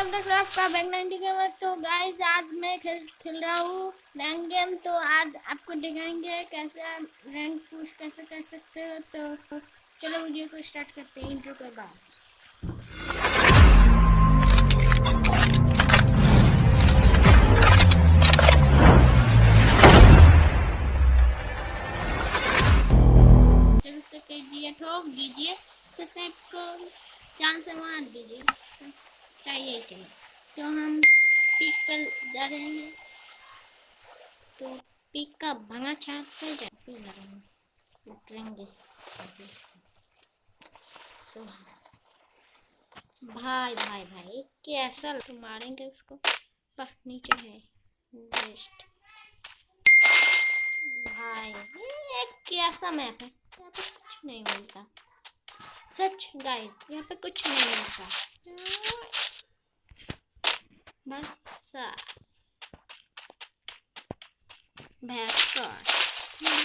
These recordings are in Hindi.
आपका बैक90 गेमर। तो गाइस आज मैं खेल रहा हूँ रैंक गेम। तो आज आपको दिखाएंगे कैसे आप रैंक पुश कैसे कर सकते हो। तो चलो वीडियो को स्टार्ट करते हैं इंट्रो के बाद। जल्द से कीजिए, ठोक दीजिए, सब्सक्राइब को जान से मार दीजिए, चाहिए चाहिए। तो हम पीक पर जा रहे हैं, तो पीक का भंगा छाप पे जाते उतरेंगे। तो भाई भाई भाई कैसा तो मारेंगे उसको। पर नीचे है वेस्ट। भाई ये कैसा मैप है, यहाँ पे कुछ नहीं मिलता। सच गाइस यहाँ पे कुछ नहीं मिलता। बस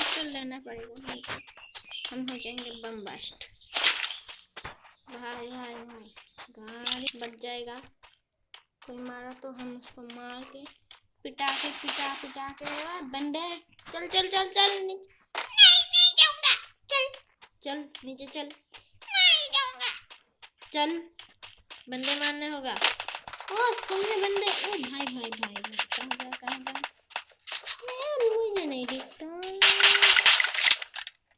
तो लेना पड़ेगा, नहीं तो हम हो जाएंगे बम बस्ट। भाई भाई भाई गाड़ी बच जाएगा, कोई मारा तो हम उसको मार के पिटा के बंदे चल चल चल चल नहीं जाऊंगा, चल चल नीचे चल, नहीं जाऊंगा, चल बंदे मारने होगा। ओ सुनने बंदे, ओ भाई भाई भाई कहाँ गया मुझे नहीं दिखता।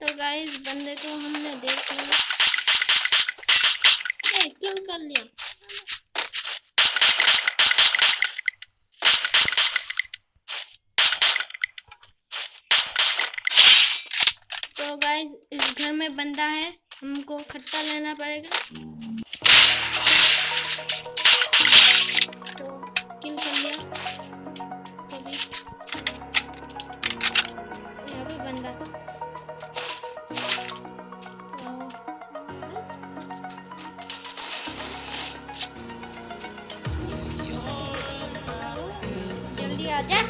तो गाइस बंदे को हमने देख लिया, किल कर लिया। तो गाइस इस घर में बंदा है, हमको खट्टा लेना पड़ेगा। तो किल कर लिया इसको भी। यहाँ पे बंदा था, जल्दी आजा।